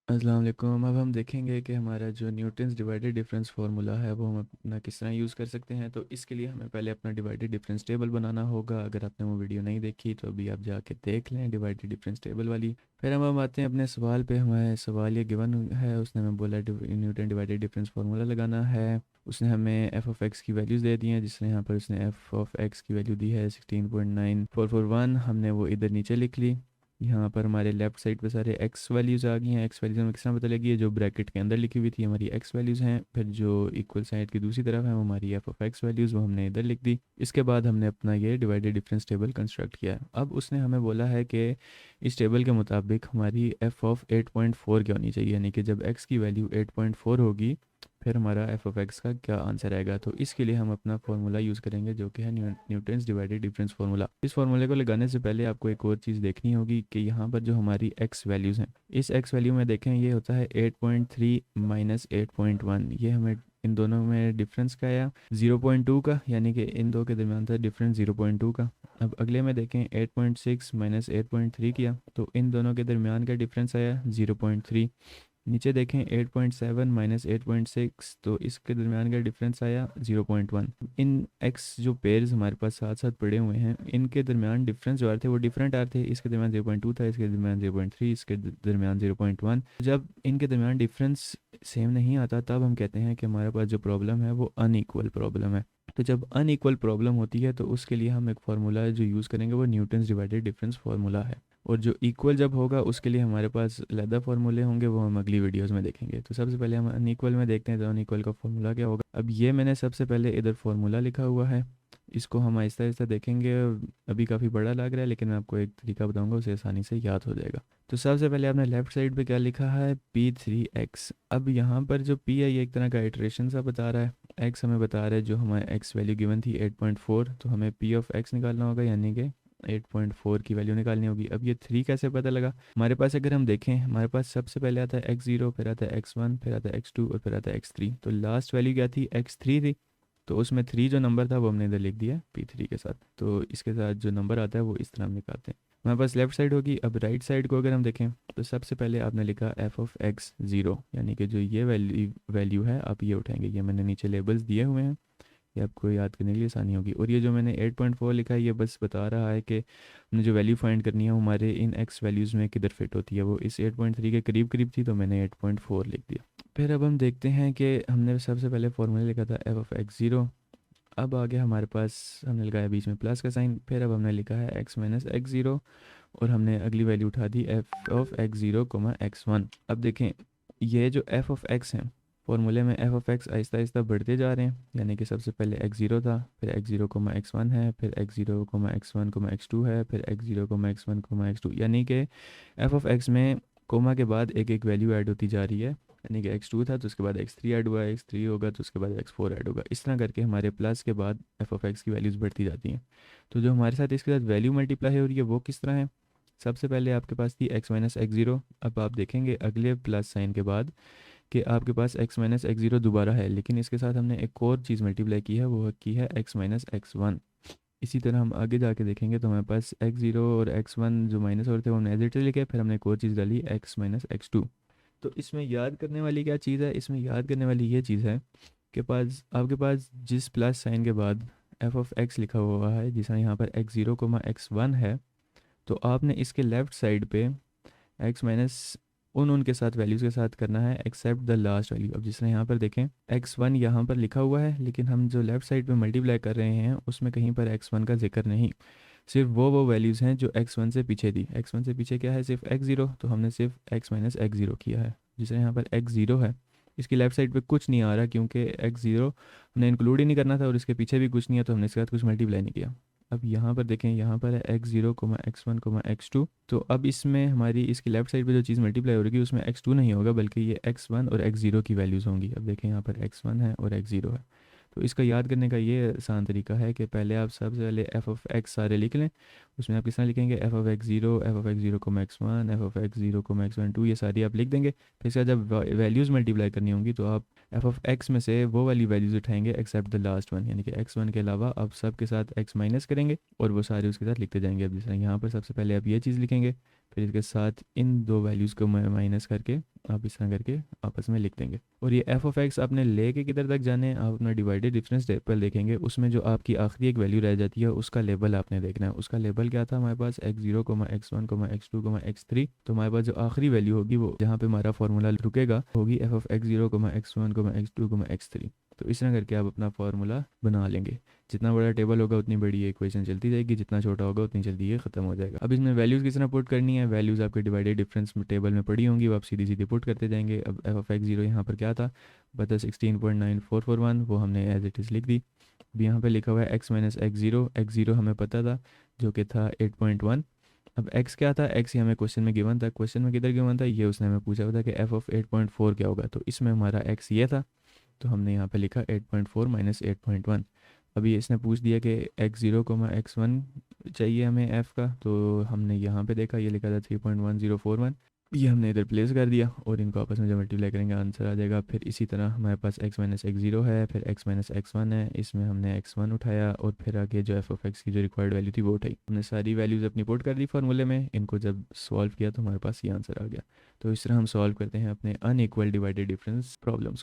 अस्सलाम वालेकुम। अब हम देखेंगे कि हमारा जो न्यूटन्स डिवाइडेड डिफरेंस फार्मूला है वो हम अपना किस तरह यूज़ कर सकते हैं। तो इसके लिए हमें पहले अपना डिवाइडेड डिफरेंस टेबल बनाना होगा। अगर आपने वो वीडियो नहीं देखी तो अभी आप जाके देख लें डिवाइडेड डिफरेंस टेबल वाली। फिर हम आते हैं अपने सवाल पे। हमें सवाल ये गिवन है, उसने हमें बोला न्यूटन डिवाइडेड डिफरेंस फार्मूला लगाना है। उसने हमें एफ ऑफ एक्स की वैल्यूज़ दे दी हैं, जिसने यहाँ पर उसने एफ ऑफ एक्स की वैल्यू दी है 16.9441। हमने वो इधर नीचे लिख ली। यहाँ पर हमारे लेफ्ट साइड पे सारे एक्स वैल्यूज़ आ गई हैं। एक्स वैल्यूज़ हमें किस तरह पता लगी है, जो ब्रैकेट के अंदर लिखी हुई थी हमारी एक्स वैल्यूज़ हैं। फिर जो इक्वल साइड की दूसरी तरफ है वो हमारी एफ ऑफ एक्स वैल्यूज़, वो हमने इधर लिख दी। इसके बाद हमने अपना ये डिवाइडेड डिफरेंस टेबल कंस्ट्रक्ट किया है। अब उसने हमें बोला है कि इस टेबल के मुताबिक हमारी एफ ऑफ 8.4 क्या होनी चाहिए, यानी कि जब एक्स की वैल्यू 8.4 होगी फिर हमारा एफ ऑफ एक्स का क्या आंसर आएगा। तो इसके लिए हम अपना फार्मूला यूज़ करेंगे जो कि है न्यूटन्स डिवाइडेड डिफरेंस फार्मूला। इस फार्मूले को लगाने से पहले आपको एक और चीज़ देखनी होगी कि यहाँ पर जो हमारी एक्स वैल्यूज़ हैं, इस एक्स वैल्यू में देखें ये होता है 8.3 माइनस 8.1। ये हमें इन दोनों में डिफरेंस का आया 0.2 का, यानी कि इन दो के दरमियान था डिफरेंस 0.2 का। अब अगले में देखें 8.6 माइनस 8.3 किया तो इन दोनों के दरमियान का डिफरेंस आया 0.3। नीचे देखें 8.7 माइनस 8.6 तो इसके दरमियान का डिफरेंस आया 0.1। इन एक्स जो पेयर्स हमारे पास साथ साथ पड़े हुए हैं इनके दरमियान डिफरेंस जो आ रहे थे वो डिफरेंट आ रहे थे। इसके दरमियान 0.2 था, इसके दरमियान 0.3, इसके दरमियान 0.1। जब इनके दरमियान डिफरेंस सेम नहीं आता तब हम कहते हैं कि हमारे पास जो प्रॉब्लम है वो अनइक्वल प्रॉब्लम है। तो जब अनइक्वल प्रॉब्लम होती है तो उसके लिए हम एक फार्मूला जो यूज़ करेंगे वो न्यूटन्स डिवाइडेड डिफरेंस फार्मूला है। और जो इक्वल जब होगा उसके लिए हमारे पास अलग फार्मूले होंगे, वो हम अगली वीडियोस में देखेंगे। तो सबसे पहले हम अनइक्वल में देखते हैं तो अनइक्वल का फार्मूला क्या होगा। अब ये मैंने सबसे पहले इधर फार्मूला लिखा हुआ है, इसको हम आहिस्ता आहिस्ता देखेंगे। अभी काफ़ी बड़ा लग रहा है लेकिन मैं आपको एक तरीका बताऊंगा, उसे आसानी से याद हो जाएगा। तो सबसे पहले आपने लेफ्ट साइड पे क्या लिखा है, P3x। अब यहाँ पर जो P है ये एक तरह का इटरेशन सा बता रहा है, x हमें बता रहा है जो हमें x वैल्यू गिवन थी 8.4, तो हमें P ऑफ x निकालना होगा, यानी कि 8.4 की वैल्यू निकालनी होगी। अब ये 3 कैसे पता लगा हमारे पास, अगर हम देखें हमारे पास सबसे पहले आता है x0, फिर आता है x1, फिर आता है x2 और फिर आता है x3। तो लास्ट वैल्यू क्या थी, x3 थी। तो उसमें 3 जो नंबर था वो हमने इधर लिख दिया P3 के साथ। तो इसके साथ जो नंबर आता है वो इस तरह हम निकालते हैं। हमारे पास लेफ्ट साइड होगी। अब राइट साइड को अगर हम देखें तो सबसे पहले आपने लिखा एफ ऑफ एक्स ज़ीरो, यानी कि जो ये वैल्यू है आप ये उठाएंगे। ये मैंने नीचे लेबल्स दिए हुए हैं, ये आपको याद करने के लिए आसानी होगी। और ये जो मैंने 8.4 लिखा है ये बस बता रहा है कि हमने जो वैल्यू फाइंड करनी है वो हमारे इन एक्स वैल्यूज़ में किधर फिट होती है। वो इस 8.3 के करीब करीब थी तो मैंने 8.4 लिख दिया। फिर अब हम देखते हैं कि हमने सबसे पहले फॉर्मूला लिखा था एफ ऑफ एक्स ज़ीरो। अब आगे हमारे पास हमने लगाया बीच में प्लस का साइन। फिर अब हमने लिखा है एक्स माइनस एक्स ज़ीरो और हमने अगली वैल्यू उठा दी f of x zero comma x one. अब देखें ये जो एफ ऑफ एक्स हैं फॉर्मूले में F of x Aahista Aahista बढ़ते जा रहे हैं, यानी कि सबसे पहले एक्स ज़ीरो था, फिर X zero comma x one है, फिर X zero comma x one comma X two है, फिर X zero comma x one comma X two. यानी कि एफ ऑफ एक्स में कोमा के बाद एक एक वैल्यू ऐड होती जा रही है। यानी कि एक्स टू था तो उसके बाद एक्स थ्री ऐड हुआ, एक्स थ्री होगा तो उसके बाद एक्स फोर ऐड होगा। इस तरह करके हमारे प्लस के बाद एफ ऑफ एक्स की वैल्यूज़ बढ़ती जाती हैं। तो जो हमारे साथ इसके साथ वैल्यू मल्टीप्लाई हो रही है वो किस तरह है। सबसे पहले आपके पास थी एक्स माइनस एक्स ज़ीरो। अब आप देखेंगे अगले प्लस साइन के बाद कि आपके पास एक्स माइनस एक्स ज़ीरो दोबारा है, लेकिन इसके साथ हमने एक और चीज़ मल्टीप्लाई की है, वो की है एक्स माइनस एक्स वन। इसी तरह हम आगे जाके देखेंगे तो हमारे पास एक्स ज़ीरो और एक्स वन जो माइनस हो रहे थे वो हमने एज इट इज़ लिखे, फिर हमने एक और चीज़ डाली एक्स माइनस एक्स टू। तो इसमें याद करने वाली क्या चीज़ है, इसमें याद करने वाली ये चीज़ है कि पास आपके पास जिस प्लस साइन के बाद एफ ऑफ एक्स लिखा हुआ है, जिस यहाँ पर x zero comma x one है, तो आपने इसके लेफ़्ट साइड पे एक्स माइनस उनके साथ वैल्यूज़ के साथ करना है एक्सेप्ट द लास्ट वैल्यू। अब जिस तरह यहाँ पर देखें एक्स वन यहाँ पर लिखा हुआ है, लेकिन हम जो लेफ़्ट साइड पे मल्टीप्लाई कर रहे हैं उसमें कहीं पर एक्स वन का जिक्र नहीं। सिर्फ वो वैल्यूज़ हैं जो एक्स वन से पीछे थी। एक्स वन से पीछे क्या है, सिर्फ एक्स ज़ीरो, तो हमने सिर्फ एक्स माइनस एक्स ज़ीरो किया है। जिस तरह यहाँ पर एक्स ज़ीरो है, इसकी लेफ़्ट साइड पे कुछ नहीं आ रहा क्योंकि एक्स ज़ीरो हमने इंक्लूड ही नहीं करना था और इसके पीछे भी कुछ नहीं है तो हमने इसके साथ कुछ मल्टीप्लाई नहीं किया। अब यहाँ पर देखें, यहाँ पर है X zero comma x one comma X two. तो अब इसमें हमारी इसकी लेफ्ट साइड पे जो चीज़ मल्टीप्लाई हो रही है उसमें एक्स टू नहीं होगा बल्कि ये एक्स वन और एक्स ज़ीरो की वैल्यूज़ होंगी। अब देखें यहाँ पर एक्स वन है और एक्स ज़ीरो है। तो इसका याद करने का ये आसान तरीका है कि पहले आप सबसे पहले एफ ऑफ एक्स सारे लिख लें। उसमें आप किस तरह लिखेंगे, F of x zero, F of x zero comma x one, F of x zero comma x one two, ये सारी आप लिख देंगे। फिर इसका जब वैल्यूज़ मल्टीप्लाई करनी होंगी तो आप एफ ऑफ एक्स में से वो वाली वैल्यूज़ उठाएंगे एक्सेप्ट द लास्ट वन, यानी कि एक्स वन के अलावा आप सब के साथ एक्स माइनस करेंगे और वो सारे उसके साथ लिखते जाएंगे। अब जैसे यहाँ पर सबसे पहले आप ये चीज़ लिखेंगे, फिर इसके साथ इन दो वैल्यूज़ को माइनस करके आप इस तरह करके आपस में लिख देंगे। और ये एफ ऑफ एक्स आपने ले के किधर तक जाने, आप अपना डिवाइडेड डिफरेंस टेबल देखेंगे, उसमें जो आपकी आखिरी एक वैल्यू रह जाती है उसका लेबल आपने देखना है। उसका लेबल क्या था हमारे पास, x0, x1, x2, x3। तो हमारे पास जो आखिरी वैल्यू होगी वो जहाँ पे हमारा फार्मूला रुकेगा होगी F of x0, x1, x2, x3। तो इस तरह करके आप अपना फार्मूला बना लेंगे। जितना बड़ा टेबल होगा उतनी बड़ी ये इक्वेशन चलती जाएगी, जितना छोटा होगा उतनी जल्दी ये खत्म हो जाएगा। अब इसमें वैल्यूज़ किस तरह पुट करनी है, वैल्यूज़ आपके डिवाइडेड डिफरेंस टेबल में पड़ी होंगी, वो आप सीधी सीधी पुट करते जाएंगे। अब एफ ऑफ x0 यहाँ पर क्या था, बता 16.9441, वो हमने एज इट इज़ लिख दी। अब यहाँ पे लिखा हुआ है x माइनस x0 हमें पता था जो कि था 8.1। अब x क्या था, x ही हमें क्वेश्चन में गिवन था। क्वेश्चन में किधर गिवन था, ये उसने हमें पूछा हुआ था कि f ऑफ 8.4 क्या होगा, तो इसमें हमारा x ये था, तो हमने यहाँ पे लिखा 8.4 माइनस 8.1। अभी इसने पूछ दिया कि x0, x1 चाहिए हमें f का, तो हमने यहाँ पे देखा ये लिखा था 3.1041, ये हमने इधर प्लेस कर दिया और इनको आपस में जब मल्टीप्लाई करेंगे आंसर आ जाएगा। फिर इसी तरह हमारे पास x माइनस x0 है, फिर x माइनस x1 है, इसमें हमने x1 उठाया और फिर आगे जो f ऑफ x की जो रिक्वायर्ड वैल्यू थी वो उठाई। हमने सारी वैल्यूज़ अपनी पुट कर दी फार्मूले में, इनको जब सॉल्व किया तो हमारे पास ये आंसर आ गया। तो इस तरह हम सॉल्व करते हैं अपने अनइक्वल डिवाइडेड डिफरेंस प्रॉब्लम्स।